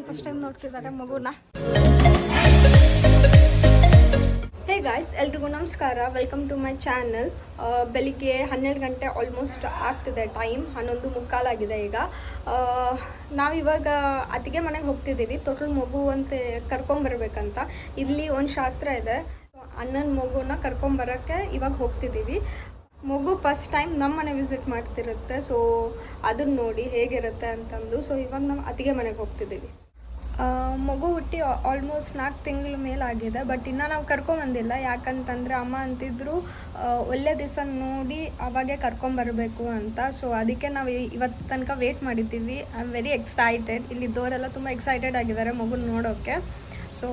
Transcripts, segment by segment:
First time ನೋಡ್ತಿದ್ದಾರೆ ಮಗುನ. ಹೇ guys, ಎಲ್ರಿಗೂ ನಮಸ್ಕಾರ. Welcome to my channel. ಬೆಳಿಗ್ಗೆ 12 ಗಂಟೆ ಆಲ್ಮೋಸ್ಟ್ ಆಗ್ತಿದೆ. ಟೈಮ್ 11:15 ಆಗಿದೆ. ಈಗ ನಾವಿವಾಗ ಅತ್ತಿಗೆ ಮನೆಗೆ ಹೋಗ್ತಿದ್ದೀವಿ. ತೊಟ್ಲು ಮಗು ಅಂತ ಕರ್ಕೊಂಬರ್ಬೇಕಂತ. ಇಲ್ಲಿ ಒಂದು ಶಾಸ್ತ್ರ ಇದೆ. ಅಣ್ಣನ ಮಗುನ ಕರ್ಕೊಂಬರೋಕ್ಕೆ ಇವಾಗ ಹೋಗ್ತಿದ್ದೀವಿ. ಮಗು ಫಸ್ಟ್ ಟೈಮ್ ನಮ್ಮ ಮನೆ ವಿಸಿಟ್ ಮಾಡ್ತಿರುತ್ತೆ. ಸೊ ಅದನ್ನ ನೋಡಿ ಹೇಗಿರುತ್ತೆ ಅಂತಂದು. ಸೊ ಇವಾಗ ನಾವು ಅತ್ತಿಗೆ ಮನೆಗೆ ಹೋಗ್ತಿದ್ದೀವಿ. ಮಗು ಹುಟ್ಟಿ ಆಲ್ಮೋಸ್ಟ್ 4 ತಿಂಗಳ ಮೇಲಾಗಿದೆ. ಬಟ್ ಇನ್ನೂ ನಾವು ಕರ್ಕೊಂಬಂದಿಲ್ಲ. ಯಾಕಂತಂದರೆ ಅಮ್ಮ ಅಂತಿದ್ರು ಒಳ್ಳೆ ದಿವಸ ನೋಡಿ ಅವಾಗೆ ಕರ್ಕೊಂಬರಬೇಕು ಅಂತ. ಸೊ ಅದಕ್ಕೆ ನಾವು ಇವತ್ತು ತನಕ ವೇಟ್ ಮಾಡಿದ್ದೀವಿ. I am very excited. ಇಲ್ಲಿದ್ದವರೆಲ್ಲ ತುಂಬ ಎಕ್ಸೈಟೆಡ್ ಆಗಿದ್ದಾರೆ ಮಗುನ ನೋಡೋಕ್ಕೆ. ಸೊ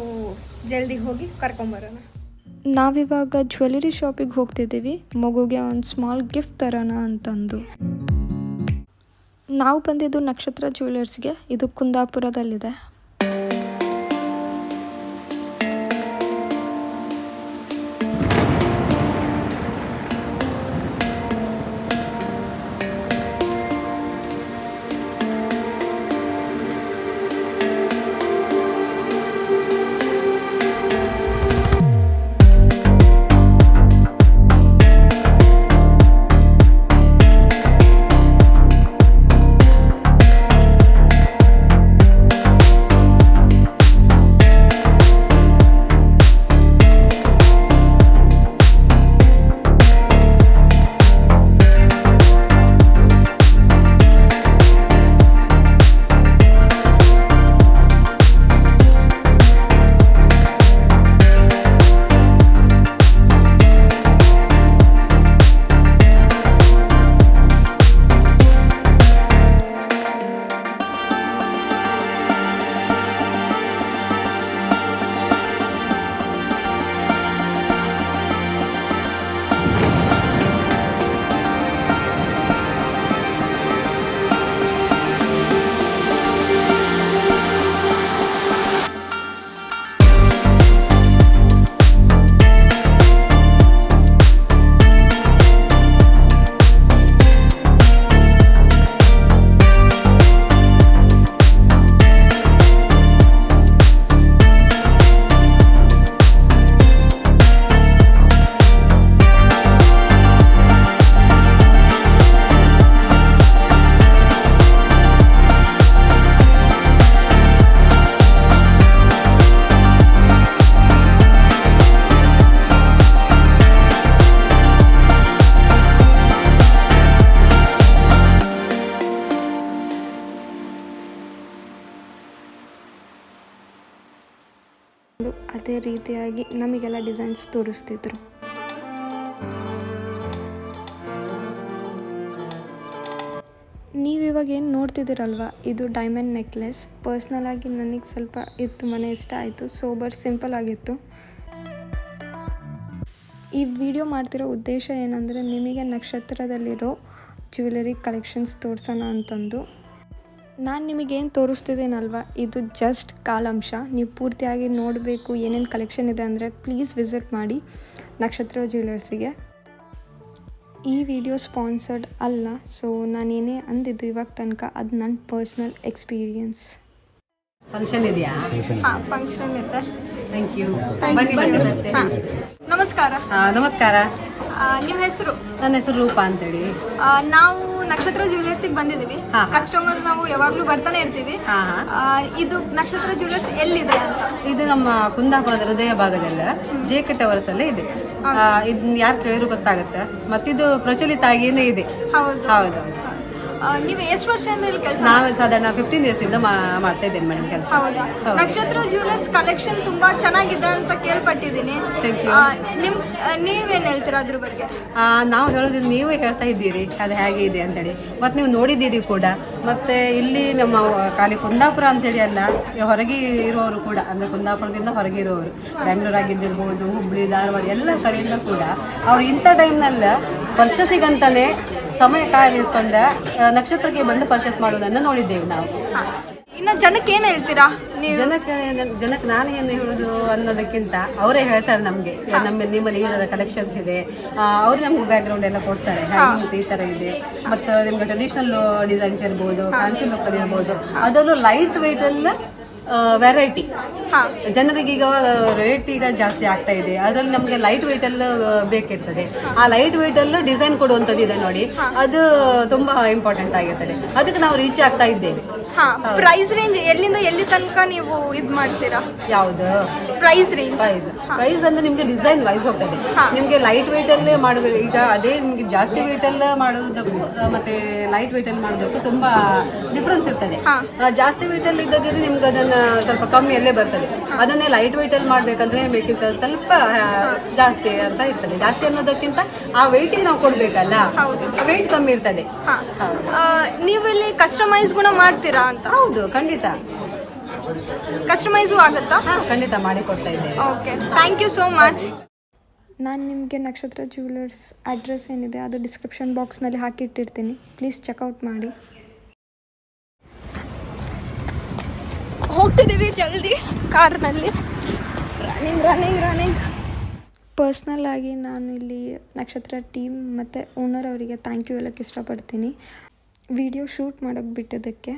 ಜಲ್ದಿ ಹೋಗಿ ಕರ್ಕೊಂಬರೋಣ. ನಾವಿವಾಗ ಜ್ಯುವೆಲರಿ ಶಾಪಿಗೆ ಹೋಗ್ತಿದ್ದೀವಿ. ಮಗುಗೆ ಒಂದು ಸ್ಮಾಲ್ ಗಿಫ್ಟ್ ತರೋಣ ಅಂತಂದು. ನಾವು ಬಂದಿದ್ದು ನಕ್ಷತ್ರ ಜ್ಯುವೆಲರ್ಸ್ಗೆ. ಇದು ಕುಂದಾಪುರದಲ್ಲಿದೆ. ಅದೇ ರೀತಿಯಾಗಿ ನಮಗೆಲ್ಲ ಡಿಸೈನ್ಸ್ ತೋರಿಸ್ತಿದ್ರು. ನೀವಿವಾಗ ಏನು ನೋಡ್ತಿದ್ದೀರಲ್ವ, ಇದು ಡೈಮಂಡ್ ನೆಕ್ಲೆಸ್. ಪರ್ಸ್ನಲ್ ಆಗಿ ನನಗೆ ಸ್ವಲ್ಪ ಇದು ಮನೆ ಇಷ್ಟ ಆಯಿತು. ಸೋಬರ್ ಸಿಂಪಲ್ ಆಗಿತ್ತು. ಈ ವಿಡಿಯೋ ಮಾಡ್ತಿರೋ ಉದ್ದೇಶ ಏನಂದರೆ ನಿಮಗೆ ನಕ್ಷತ್ರದಲ್ಲಿರೋ ಜ್ಯುವೆಲರಿ ಕಲೆಕ್ಷನ್ಸ್ ತೋರಿಸೋಣ ಅಂತಂದು. ನಾನು ನಿಮಗೇನು ತೋರಿಸ್ತಿದ್ದೀನಲ್ವ, ಇದು ಜಸ್ಟ್ ಕಾಲಾಂಶ. ನೀವು ಪೂರ್ತಿಯಾಗಿ ನೋಡಬೇಕು ಏನೇನು ಕಲೆಕ್ಷನ್ ಇದೆ ಅಂದರೆ ಪ್ಲೀಸ್ ವಿಸಿಟ್ ಮಾಡಿ ನಕ್ಷತ್ರ ಜ್ಯುವೆಲರ್ಸಿಗೆ. ಈ ವಿಡಿಯೋ ಸ್ಪಾನ್ಸರ್ಡ್ ಅಲ್ಲ. ಸೊ ನಾನೇನೇ ಅಂದಿದ್ದು ಇವಾಗ ತನಕ ಅದು ನನ್ನ ಪರ್ಸ್ನಲ್ ಎಕ್ಸ್ಪೀರಿಯನ್ಸ್. ಫಂಕ್ಷನ್ ಇದೆಯಾ? ಹಾಂ, ಫಂಕ್ಷನ್ ಇದೆ. Thank you. ನಮಸ್ಕಾರ. ನಮಸ್ಕಾರ. ನಿಮ್ಮ ಹೆಸರು? ನನ್ನ ಹೆಸರು ರೂಪಾ ಅಂತೇಳಿ. ನಾವು ನಕ್ಷತ್ರ ಜ್ಯುವೆಲರ್ಸಿಗೆ ಬಂದಿದ್ದೀವಿ. ಕಸ್ಟಮರ್ ನಾವು ಯಾವಾಗಲೂ ಬರ್ತಾನೆ ಇರ್ತೀವಿ. ಇದು ನಕ್ಷತ್ರ ಜ್ಯುವೆಲರ್ಸ್ ಎಲ್ಲಿದೆ ಅಂತ? ಇದು ನಮ್ಮ ಕುಂದಾಪುರದ ಹೃದಯ ಭಾಗದಲ್ಲ, ಜೇಕೆ ಟವರ್ಸ್ ಅಲ್ಲೇ ಇದೆ. ಇದನ್ನ ಯಾರು ಕೇಳಿದ್ರು ಗೊತ್ತಾಗುತ್ತೆ. ಮತ್ತಿದು ಪ್ರಚಲಿತ ಆಗೇನೆ ಇದೆ. ಹೌದು. ನೀವು ಎಷ್ಟು ವರ್ಷದಿಂದ ಇಲ್ಲಿ ಕೆಲಸ? ನಾವು ಸಾಧಾರಣ 15 ಇಯರ್ಸ್ ಇಂದ ಮಾಡ್ತಾ ಇದ್ದೇನೆ ಮೇಡಮ್ ಕೆಲಸ. ಹೌದಾ? ನಕ್ಷತ್ರ ಜ್ಯುವೆಲರ್ಸ್ ಕಲೆಕ್ಷನ್ ತುಂಬಾ ಚೆನ್ನಾಗಿದೆ ಅಂತ ಕೇಳ್ಪಟ್ಟಿದ್ದೀನಿ. ನೀವೇನ್ ಹೇಳ್ತೀರಾ ಅದ್ರ ಬಗ್ಗೆ? ನಾವು ಹೇಳೋದ್ರಿಂದ ನೀವೇ ಹೇಳ್ತಾ ಇದ್ದೀರಿ ಅದು ಹೇಗೆ ಇದೆ ಅಂತೇಳಿ. ಮತ್ತೆ ನೀವು ನೋಡಿದ್ದೀರಿ ಕೂಡ. ಮತ್ತೆ ಇಲ್ಲಿ ನಮ್ಮ ಖಾಲಿ ಕುಂದಾಪುರ ಅಂತೇಳಿ ಅಲ್ಲ, ಹೊರಗೆ ಇರೋರು ಕೂಡ, ಅಂದ್ರೆ ಕುಂದಾಪುರದಿಂದ ಹೊರಗೆ ಇರೋರು, ಬೆಂಗಳೂರಾಗಿದ್ದಿರ್ಬೋದು, ಹುಬ್ಳಿ, ಧಾರವಾಡ ಎಲ್ಲ ಕಡೆಯಿಂದ ಕೂಡ ಅವ್ರು ಇಂಥ ಟೈಮ್ನಲ್ಲ ಪರ್ಚೇಸಿಗಂತಾನೆ ಸಮಯ ಕಾಯ್ದಿರಿಸ್ಕೊಂಡ ನಕ್ಷತ್ರಕ್ಕೆ ಬಂದು ಪರ್ಚೇಸ್ ಮಾಡೋದನ್ನು ನೋಡಿದ್ದೇವೆ ನಾವು. ಇನ್ನು ಜನಕ್ಕೆ ಏನು ಹೇಳ್ತೀರಾ ನೀವು? ಜನಕ್ಕೆ ನಾನು ಏನು ಹೇಳೋದು ಅನ್ನೋದಕ್ಕಿಂತ ಅವರೇ ಹೇಳ್ತಾರೆ ನಮಗೆ, ನಿಮ್ಮಲ್ಲಿ ಏನಾದ ಕಲೆಕ್ಷನ್ಸ್ ಇದೆ. ಅವ್ರು ನಮ್ಗೆ ಬ್ಯಾಕ್ ಗ್ರೌಂಡ್ ಎಲ್ಲ ಕೊಡ್ತಾರೆ, ಈ ಥರ ಇದೆ. ಮತ್ತು ನಿಮ್ಗೆ ಟ್ರೆಡಿಷನಲ್ ಡಿಸೈನ್ಸ್ ಇರ್ಬೋದು, ಫ್ಯಾನ್ಸಿ ಲುಕ್ಕಲ್ಲಿ ಇರ್ಬೋದು, ಅದರಲ್ಲೂ ಲೈಟ್ ವೆಯ್ಟಲ್ಲಿ ವೆರೈಟಿ. ಹಾಂ ಜನರಿಗೆ ಈಗ ರೇಟ್ ಈಗ ಜಾಸ್ತಿ ಆಗ್ತಾ ಇದೆ, ಅದರಲ್ಲಿ ನಮಗೆ ಲೈಟ್ ವೆಯ್ಟ್ ಎಲ್ಲ ಬೇಕಿರ್ತದೆ. ಆ ಲೈಟ್ ವೆಯ್ಟ್ ಅಲ್ಲೂ ಡಿಸೈನ್ ಕೊಡುವಂಥದ್ದು ಇದೆ ನೋಡಿ, ಅದು ತುಂಬಾ ಇಂಪಾರ್ಟೆಂಟ್ ಆಗಿರ್ತದೆ. ಅದಕ್ಕೆ ನಾವು ರೀಚ್ ಆಗ್ತಾ ಇದ್ದೇವೆ. ಹಾಂ ಪ್ರೈಸ್ ರೇಂಜ್ ಎಲ್ಲಿಂದ ಎಲ್ಲಿ ತನಕ ನೀವು ಇದು ಮಾಡ್ತೀರಾ? ಯಾವುದು ಪ್ರೈಸ್ ರೇಂಜ್? ಪ್ರೈಸ್ ಅಂದ್ರೆ ನಿಮ್ಗೆ ಡಿಸೈನ್ ವೈಸ್ ಹೋಗ್ತದೆ. ನಿಮ್ಗೆ ಲೈಟ್ ವೆಯ್ಟ್ ಅಲ್ಲೇ ಮಾಡಬೇಕು. ಈಗ ಅದೇ ನಿಮ್ಗೆ ಜಾಸ್ತಿ ವೆಯ್ಟ್ ಎಲ್ಲ ಮಾಡೋದಕ್ಕೂ ಮತ್ತೆ ಲೈಟ್ ವೆಯ್ಟ್ ಅಲ್ಲಿ ಮಾಡೋದಕ್ಕೂ ತುಂಬಾ ಡಿಫ್ರೆನ್ಸ್ ಇರ್ತದೆ. ಜಾಸ್ತಿ ವೆಯ್ಟ್ ಅಲ್ಲಿ ಇದ್ದದಿದ್ರೆ ನಿಮ್ಗೆ ಅದನ್ನ ಸ್ವಲ್ಪ ಕಮ್ಮಿಯಲ್ಲೇ ಬರ್ತದೆ. ಅದನ್ನೇ ಲೈಟ್ ವೆಯ್ಟ್ ಅಲ್ಲಿ ಮಾಡ್ಬೇಕಂದ್ರೆ ಬೇಕಿತ್ತು ಸ್ವಲ್ಪ ಜಾಸ್ತಿ ಅಂತ ಇರ್ತದೆ. ಜಾಸ್ತಿ ಅನ್ನೋದಕ್ಕಿಂತ ಆ ವೆಯ್ಟಿಗೆ ನಾವು ಕೊಡ್ಬೇಕಲ್ಲ, ವೆಯ್ಟ್ ಕಮ್ಮಿ ಇರ್ತದೆ. ನೀವು ಇಲ್ಲಿ ಕಸ್ಟಮೈಸ್ ಕೂಡ ಮಾಡ್ತೀರಾ ಅಂತ? ಹೌದು, ಖಂಡಿತ ಕಸ್ಟಮೈಸು ಆಗುತ್ತಾ? ಖಂಡಿತ ಮಾಡಿ ಕೊಡ್ತಾ ಇದ್ದೇವೆ. Okay, thank you so much. ನಾನು ನಿಮಗೆ ನಕ್ಷತ್ರ ಜ್ಯುವೆಲರ್ಸ್ ಅಡ್ರೆಸ್ ಏನಿದೆ ಅದು ಡಿಸ್ಕ್ರಿಪ್ಷನ್ ಬಾಕ್ಸ್ನಲ್ಲಿ ಹಾಕಿಟ್ಟಿರ್ತೀನಿ, ಪ್ಲೀಸ್ ಚೆಕ್ಔಟ್ ಮಾಡಿ. ಹೋಗ್ತಿದ್ದೀವಿ ಜಲ್ದಿ ಕಾರ್ನಲ್ಲಿ. ರನ್ನಿಂಗ್. ಪರ್ಸ್ನಲ್ ಆಗಿ ನಾನು ಇಲ್ಲಿ ನಕ್ಷತ್ರ ಟೀಮ್ ಮತ್ತು ಓನರ್ ಅವರಿಗೆ ಥ್ಯಾಂಕ್ ಯು ಹೇಳೋಕ್ಕೆ ಇಷ್ಟಪಡ್ತೀನಿ. ವಿಡಿಯೋ ಶೂಟ್ ಮಾಡೋಕ್ಕೆ ಬಿಟ್ಟಿದ್ದಕ್ಕೆ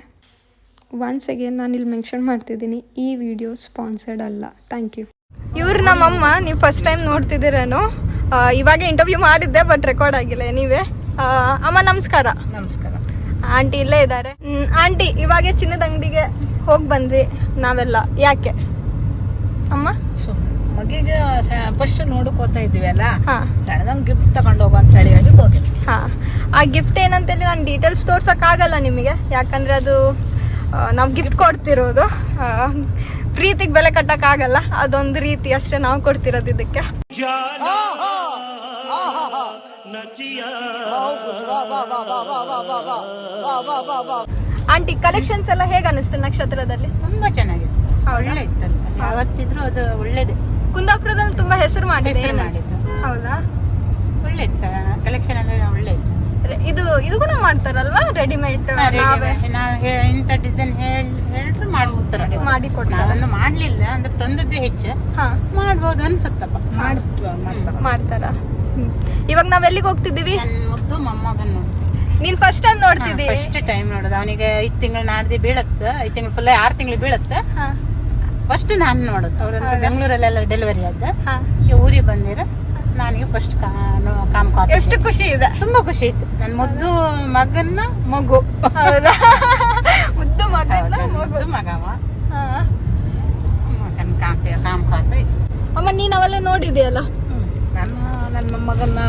ಒನ್ಸ್ ಅಗೇನ್ ನಾನು ಇಲ್ಲಿ ಮೆನ್ಷನ್ ಮಾಡ್ತಿದ್ದೀನಿ, ಈ ವಿಡಿಯೋ ಸ್ಪಾನ್ಸರ್ಡ್ ಅಲ್ಲ. Thank you. ಇವ್ರು ನಮ್ಮಮ್ಮ, ನೀವು ಫಸ್ಟ್ ಟೈಮ್ ನೋಡ್ತಿದ್ದೀರೇನೋ. ಇವಾಗ ಇಂಟರ್ವ್ಯೂ ಮಾಡಿದ್ದೆ ಬಟ್ ರೆಕಾರ್ಡ್ ಆಗಿಲ್ಲ. ನೀವೇ ಅಮ್ಮ ನಮಸ್ಕಾರ. ನಮಸ್ಕಾರ. ಆಂಟಿ ಇಲ್ಲೇ ಇದ್ದಾರೆ. ಆಂಟಿ, ಇವಾಗೆ ಚಿನ್ನದ ಅಂಗಡಿಗೆ ಹೋಗಿ ಬಂದ್ವಿ ನಾವೆಲ್ಲ. ಯಾಕೆ ಅಮ್ಮ? ಮಗಿಗೆ ಫಸ್ಟ್ ನೋಡಕ್ ಹೋಗ್ತಾ ಇದ್ವಿ ಅಲ್ಲ, ಹಾಂ, ಸಣ್ಣದಂಗೆ ಗಿಫ್ಟ್ ತಗೊಂಡು ಹೋಗೋ ಅಂತ ಹೇಳಿ ಹೋಗಿದ್ವಿ. ಹಾಂ, ಆ ಗಿಫ್ಟ್ ಏನಂತೇಳಿ ನಾನು ಡೀಟೇಲ್ಸ್ ತೋರ್ಸೋಕ್ಕಾಗಲ್ಲ ನಿಮಗೆ, ಯಾಕಂದರೆ ಅದು ನಾವು ಗಿಫ್ಟ್ ಕೊಡ್ತಿರೋದು. ಪ್ರೀತಿಗೆ ಬೆಲೆ ಕಟ್ಟೋಕ್ಕಾಗಲ್ಲ, ಅದೊಂದು ರೀತಿ ಅಷ್ಟೇ ನಾವು ಕೊಡ್ತಿರೋದು ಇದಕ್ಕೆ. ಆಂಟಿ, ಕಲೆಕ್ಷನ್ಸ್ ಎಲ್ಲ ಹೇಗೆ ಅನಿಸ್ತು ನಕ್ಷತ್ರದಲ್ಲಿ? ತುಂಬಾ ಚೆನ್ನಾಗಿದೆ, ಒಳ್ಳೆ ಇತ್ತಲ್ಲ, ಯಾವತ್ತಿದ್ರು ಅದು ಒಳ್ಳೇದು. ಕುಂದಾಪುರದಲ್ಲಿ ತುಂಬಾ ಹೆಸರು ಮಾಡಿದೆ. ಹೌದಾ? ಒಳ್ಳೇದು ಸರ್, ಕಲೆಕ್ಷನ್ ಎಲ್ಲ ಒಳ್ಳೇದು. ಇದು ಕೂಡ ಮಾಡ್ತಾರಲ್ವಾ ರೆಡಿಮೇಡ್? ನಾವೇ ಇಂಥ ಡಿಸೈನ್ ಹೇಳಿದ್ರೆ ಮಾಡಿಸ್ತಾರೆ, ಮಾಡಿ ಕೊಡ್ತಾರೆ. ನಾವನ್ನು ಮಾಡ್ಲಿಲ್ಲ ಅಂದ್ರೆ ತಂದದ್ದೇ ಹೆಚ್ಚು. ಮಾಡ್ಬೋದು ಅನ್ಸುತ್ತಪ್ಪ. ಮಾಡ್ತಾರ. ಇವಾಗ ನಾವ್ ಎಲ್ಲಿಗೆ ಹೋಗ್ತಿದ್ದೀವಿ? ಮುದ್ದು ಮೊಮ್ಮಗನ್ ನೋಡ್ತೀವಿ. ನೀನ್ ಫಸ್ಟ್ ಟೈಮ್ ನೋಡ್ತಿದ್ದೀವಿ? ಫಸ್ಟ್ ಟೈಮ್ ನೋಡೋದು. ಅವನಿಗೆ 5 ತಿಂಗಳು ನಾಡ್ದಿ ಬೀಳತ್ತ, 5 ತಿಂಗಳು ಫುಲ್ 6 ತಿಂಗಳು ಬೀಳತ್ತ. ಫಸ್ಟ್ ನಾನು ನೋಡೋದು. ಅವ್ರನ್ನ ಬೆಂಗಳೂರಲ್ಲೆಲ್ಲ ಡೆಲಿವರಿ ಆದ, ಊರಿಗೆ ಬಂದಿರ ನನಗೆ ಫಸ್ಟ್ ಕಾಮ್ಕಾತ. ಎಷ್ಟು ಖುಷಿ ಇದೆ, ತುಂಬಾ ಖುಷಿ ಇತ್ತು. ನನ್ನ ಮುದ್ದು ಮಗನ್ನ ಮಗು. ಹೌದಾ? ಮುದ್ದು ಮಗನ ಮಗು, ಮಗವ ಮಗನ್ ಕಾಮ್ಕಾತ ಇತ್ತು. ಅಮ್ಮ, ನೀನ್ ಅವೆಲ್ಲ ನೋಡಿದ್ಯಲ್ಲ? ನಾನು ನನ್ನ ಮೊಮ್ಮಗನ್ನ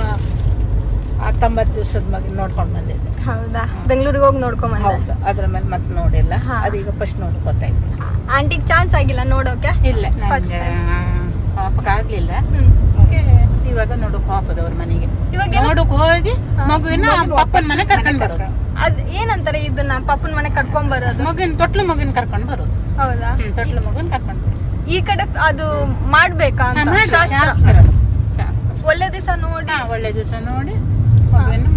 19 ದಿವಸದ ಮಗನ ನೋಡ್ಕೊಂಡು ಬಂದಿದ್ದೆ. ಹೌದಾ? ಬೆಂಗಳೂರಿಗೆ ಹೋಗಿ ನೋಡ್ಕೊಂಡ್ ಬಂದೆ. ಅದ್ರ ಮೇಲೆ ಮತ್ತೆ ನೋಡಿಲ್ಲ, ಅದೀಗ ಫಸ್ಟ್ ನೋಡ್ಕೊತಾ ಇದ್ದೆ. ಆಂಟಿಗೆ ಚಾನ್ಸ್ ಆಗಿಲ್ಲ ನೋಡೋಕೆ? ಇಲ್ಲ, ಪಾಪಕ್ಕಾಗ್ಲಿಲ್ಲ. ಇವಾಗ ನೋಡಕ್ ಹೋಗೋದು ಅವ್ರ ಮನೆಗೆ. ಇವಾಗ ನೋಡಕ್ ಹೋಗಿ ಮಗುವಿನ ಪಪ್ಪನ ಮನೆ ಕರ್ಕೊಂಡ್ ಬರೋದು. ಅದ್ ಏನಂತಾರೆ ಇದನ್ನ, ಪಪ್ಪನ ಮನೆ ಕರ್ಕೊಂಡ್ ಬರೋದು? ಮಗುವಿನ ತೊಟ್ಲು ಮಗುವಿನ ಕರ್ಕೊಂಡ್ ಬರೋದು. ಹೌದಾ? ತೊಟ್ಲು ಮಗುವಿನ ಕರ್ಕೊಂಡ್ ಬರೋದು. ಈ ಕಡೆ ಅದು ಮಾಡ್ಬೇಕಾ ಅಂತ ಶಾಸ್ತ್ರ. ಒಳ್ಳೆ ದಿವಸ ನೋಡಿ, ಒಳ್ಳೆ ದಿವಸ ನೋಡಿ ಮಗುವಿನ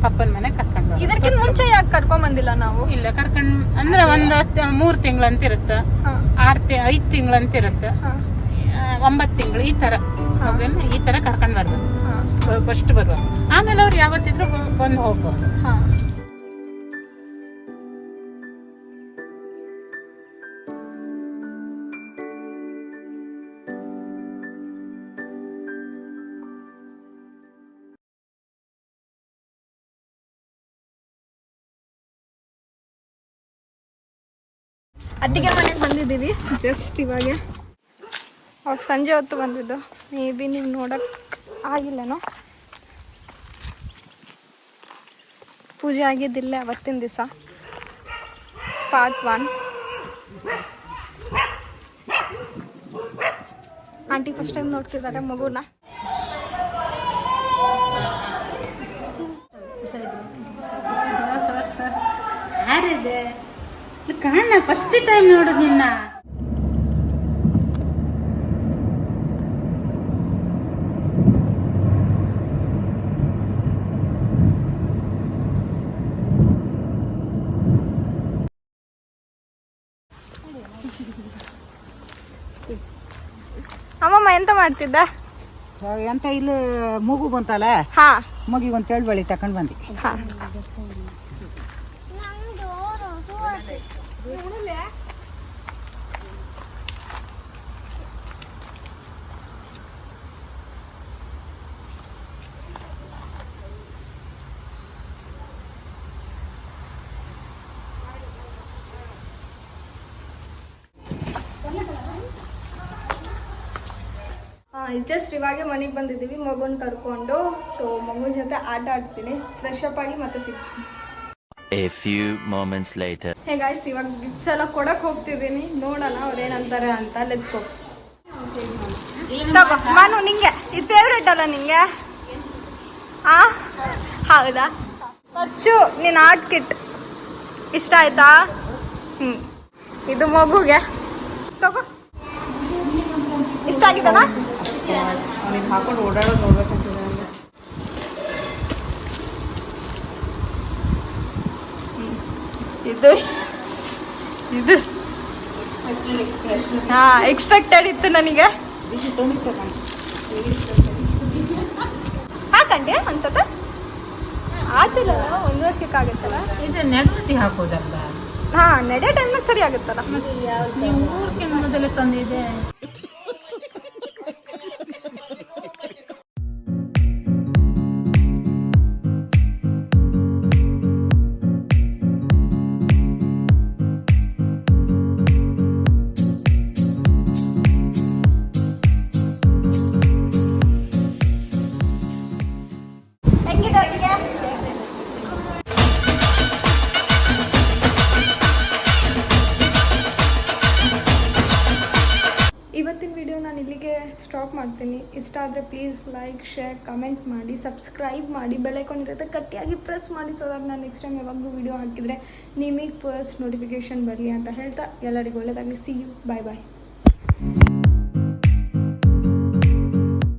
ಪಪ್ಪನ ಮನೆ ಕರ್ಕೊಂಡ್ ಬರೋದು. ಇದಕ್ಕಿಂತ ಮುಂಚೆ ಯಾಕೆ ಕರ್ಕೊಂಡ್ ಬಂದಿಲ್ಲ ನಾವು? ಇಲ್ಲ, ಕರ್ಕೊಂಡ್ ಅಂದ್ರೆ ಒಂದು 3 ತಿಂಗಳು ಅಂತ ಇರುತ್ತ, 5 ತಿಂಗಳು ಅಂತ ಇರುತ್ತ, 9 ತಿಂಗಳು ಈ ತರ ಮಗುವಿನ ಈ ತರ ಕರ್ಕೊಂಡ್ ಬರ್ಬೇಕು. ಫಸ್ಟ್ ಬರುವಾಗ ಆಮೇಲೆ ಅವ್ರು ಯಾವತ್ತಿದ್ರು ಬಂದು ಹೋಗ್ಬೋದು. ಅತ್ತಿಗೆ ಮನೆಗೆ ಬಂದಿದ್ದೀವಿ ಜಸ್ಟ್ ಇವಾಗ. ಅವಾಗ ಸಂಜೆ ಹೊತ್ತು ಬಂದಿದ್ದು, ಮೇ ಬಿ ನೀವು ನೋಡಕ್ ಆಗಿಲ್ಲನೋ. ಪೂಜೆ ಆಗಿದ್ದಿಲ್ಲ ಅವತ್ತಿನ ದಿವಸ, ಪಾರ್ಟ್ 1. ಆಂಟಿ ಫಸ್ಟ್ ಟೈಮ್ ನೋಡ್ತಿದ್ದಾರೆ ಮಗುನ. ಯಾರಿದೆ ಕಾಣ? ಫಸ್ಟ್ ಟೈಮ್ ನೋಡುದು ನಿನ್ನ. ಅಮ್ಮಮ್ಮ ಎಂತ ಮಾಡ್ತಿದ್ದ? ಎಂತ ಇಲ್ಲಿ ಮಗು ಬಂತಲ್ಲ, ಮಗಿಗೆ ಒಂದು ತೆಳು ಬಳಿ ತಕೊಂಡ್ ಬಂದಿ. ಜಸ್ಟ್ ಇವಾಗೆ ಮನೆಗೆ ಬಂದಿದ್ದೀವಿ ಮಗುನ ಕರ್ಕೊಂಡು. ಸೊ ಮಗು ಜೊತೆ ಆಟ ಆಡ್ತೀನಿ, ಫ್ರೆಶ್ ಅಪ್ ಆಗಿ ಮತ್ತೆ ಸಿಗ್ತೀನಿ. A few moments later. Hey guys, ಇವಾಗ ಗಿಫ್ಟ್ಸ್ ಎಲ್ಲ ಕೊಡಕ್ಕೆ ಹೋಗ್ತಿದ್ದೀನಿ, ನೋಡೋಣ ಅವ್ರು ಏನಂತಾರೆ ಅಂತ. Let's go. ತಗೋ ಮಾನು, ನಿಂಗೆ ಇದು ಫೇವ್ರೇಟ್ ಅಲ್ಲ ನಿಂಗೆ? ಹೌದಾ? ಅಚ್ಚು, ನಿನ್ನ ಆರ್ಟ್ ಕಿಟ್ ಇಷ್ಟ ಆಯ್ತಾ? ಇದು ಮಗುಗೆ ತಗೋ. ಇಷ್ಟ ಆಗಿದಲ್ಲ? ಹಾಕೊಂಡು ಓಡಾಡೋದು ನೋಡ್ಬೇಕಂತ. ಇದು ಇದು ಎಕ್ಸ್ಪೆಕ್ಟೆಡ್ ಇತ್ತು ನನಗೆ. ಹಾಕಂಡೆ ಒಂದ್ಸತ ಆತಿಲ್ಲ, 1 ವರ್ಷಕ್ಕಾಗತ್ತಲ್ಲ. ಇದು ನೆಡವತಿ ಹಾಕೋದಲ್ಲ. ನಡೆಯೋ ಟೈಮ್ನಾಗ ಸರಿ ಆಗುತ್ತಲ್ಲ. ನೀವು 3 ತಿಂಗಳ ಮೊದಲೇ ತಂದಿದೆ. ಹೆಂಗಿದೆ ಅದಕ್ಕೆ? ಇವತ್ತಿನ ವಿಡಿಯೋ ನಾನು ಇಲ್ಲಿಗೆ ಸ್ಟಾಪ್ ಮಾಡ್ತೀನಿ. ಇಷ್ಟ ಆದರೆ ಪ್ಲೀಸ್ ಲೈಕ್, ಶೇರ್, ಕಮೆಂಟ್ ಮಾಡಿ, ಸಬ್ಸ್ಕ್ರೈಬ್ ಮಾಡಿ, ಬೆಲ್ ಐಕಾನ್ ಇರುತ್ತೆ ಗಟ್ಟಿಯಾಗಿ ಪ್ರೆಸ್ ಮಾಡಿ, ಸೊ ದಟ್ ನಾನು ನೆಕ್ಸ್ಟ್ ಟೈಮ್ ಯಾವಾಗಲೂ ವಿಡಿಯೋ ಹಾಕಿದರೆ ನಿಮಗೆ ಫಸ್ಟ್ ನೋಟಿಫಿಕೇಷನ್ ಬರಲಿ ಅಂತ ಹೇಳ್ತಾ ಎಲ್ಲರಿಗೂ ಒಳ್ಳೆಯದಾಗಲಿ. See you, bye bye.